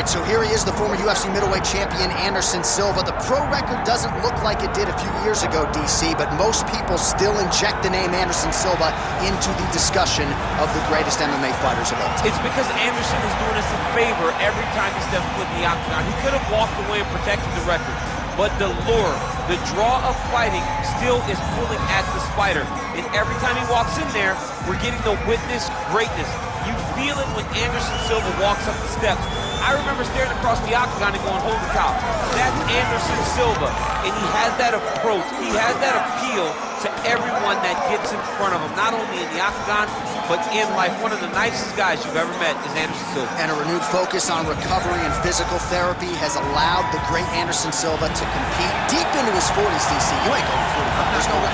right, so here he is, the former UFC middleweight champion, Anderson Silva. The pro record doesn't look like it did a few years ago, DC, but most people still inject the name Anderson Silva into the discussion of the greatest MMA fighters of all time. It's because Anderson is doing us a favor every time he steps foot in the octagon. He could have walked away and protected the record, but the lure, the draw of fighting still is pulling at the spider. And every time he walks in there, we're getting to witness greatness. You feel it when Anderson Silva walks up the steps. I remember staring across the octagon and going, holy cow, that's Anderson Silva. And he has that approach, he has that appeal to everyone that gets in front of him, not only in the octagon, but in life. One of the nicest guys you've ever met is Anderson Silva. And a renewed focus on recovery and physical therapy has allowed the great Anderson Silva to compete deep into his 40s, DC. You ain't going 45. There's no way.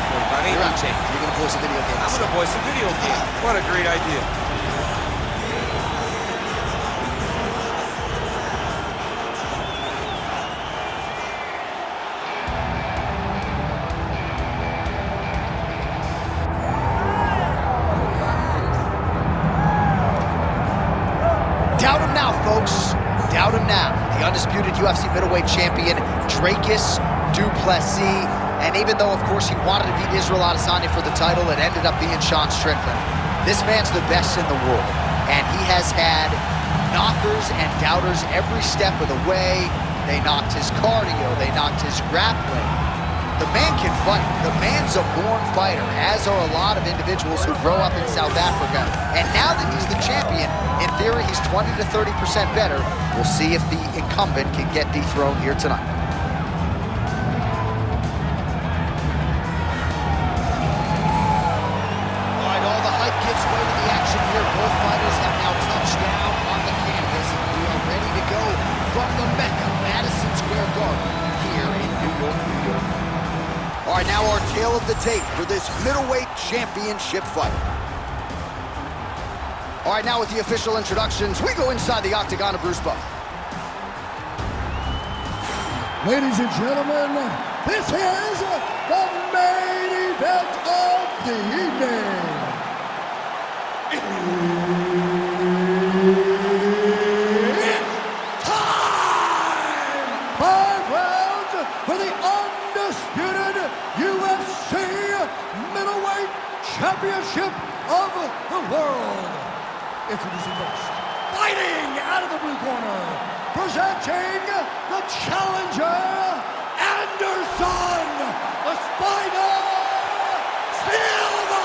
You're going to voice a video game. I'm going to voice a video game. What a great idea. Doubt him now, folks. Doubt him now. The undisputed UFC middleweight champion, Dricus du Plessis. And even though, of course, he wanted to beat Israel Adesanya for the title, it ended up being Sean Strickland. This man's the best in the world. And he has had knockers and doubters every step of the way. They knocked his cardio. They knocked his grappling. The man can fight. The man's a born fighter, as are a lot of individuals who grow up in South Africa. And now that he's the champion, in theory, he's 20 to 30% better. We'll see if the incumbent can get dethroned here tonight. All right, all the hype gives way to the action here. Both fighters have now touched down on the canvas. We are ready to go from the Mecca, Madison Square Garden, here in New York, New York. All right, now our tale of the tape for this middleweight championship fight. All right, now with the official introductions, we go inside the octagon of Bruce Buffer. Ladies and gentlemen, this is the main event of the evening. It's time! 5 rounds for the undisputed UFC middleweight championship of the world. Introducing first, fighting out of the blue corner, presenting the challenger, Anderson the Spider Silva!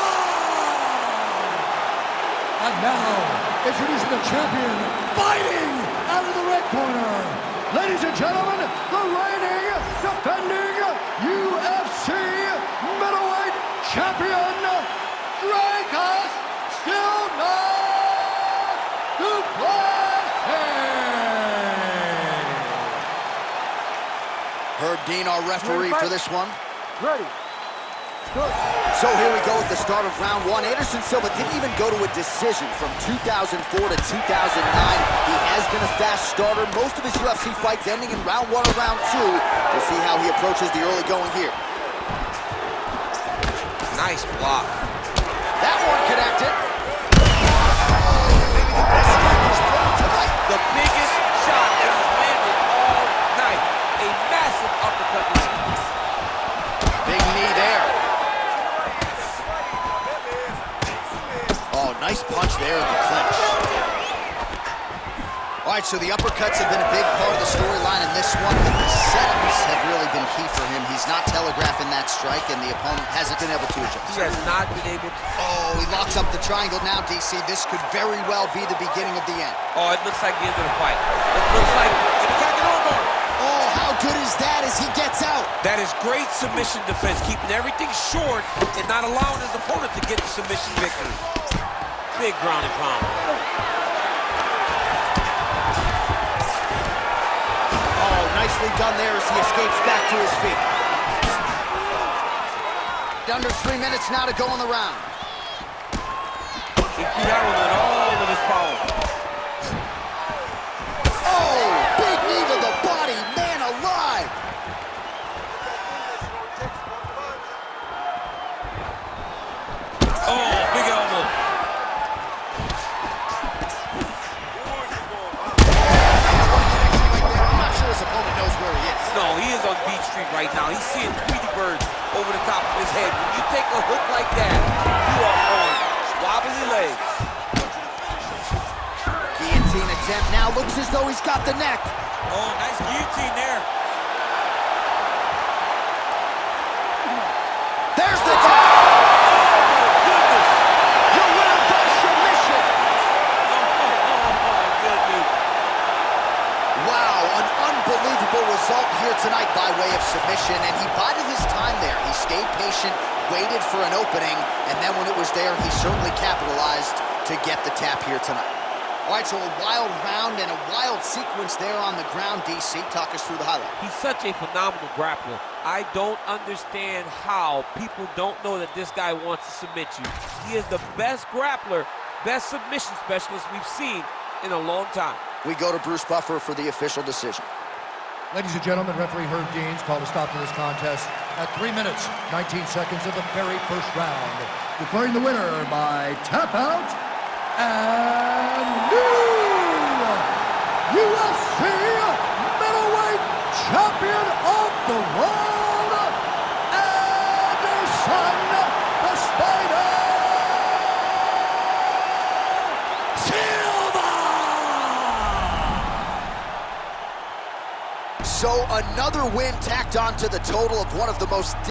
And now, introducing the champion, fighting out of the red corner, ladies and gentlemen, the reigning, defending UFC middleweight champion, Dricus du Plessis! Herb Dean, our referee for this one. Ready. Good. So here we go at the start of round one. Anderson Silva didn't even go to a decision from 2004 to 2009. He has been a fast starter. Most of his UFC fights ending in round one or round two. We'll see how he approaches the early going here. Nice block. That one connected. The biggest shot that was landed all night. A massive uppercut. Big knee there. Oh, nice punch there in the clinch. All right, so the uppercuts have been a big part of the storyline in this one, but the setups have really been key for him. He's not telegraphing that strike, and the opponent hasn't been able to adjust. He has not been able to. Oh, he locks up the triangle now, DC. This could very well be the beginning of the end. Oh, it looks like the end of the fight. It looks like an attacking armbar. Oh, how good is that as he gets out? That is great submission defense, keeping everything short and not allowing his opponent to get the submission victory. Big ground and pound. Oh, nicely done there as he escapes back to his feet. Under 3 minutes now to go in the round. He beat out with all of his power. Oh, big knee to the body, man alive. Oh, big elbow. right now. He's seeing Tweety birds over the top of his head. When you take a hook like that, you are on wobbly legs. Guillotine attempt now. Looks as though he's got the neck. Oh, nice guillotine there. There's the your winner by submission. Wow, an unbelievable result here tonight by way of submission, and he bided his time there. He stayed patient, waited for an opening, and then when it was there, he certainly capitalized to get the tap here tonight. All right, so a wild round and a wild sequence there on the ground. DC, talk us through the highlight. He's such a phenomenal grappler. I don't understand how people don't know that this guy wants to submit you. He is the best grappler, best submission specialist we've seen in a long time. We go to Bruce Buffer for the official decision. Ladies and gentlemen, referee Herb Deans called a stop to this contest at 3 minutes, 19 seconds of the very first round, declaring the winner by tap out and new UFC middleweight champion of the world, Anderson the Spider Silva! So another win tacked on to the total of one of the most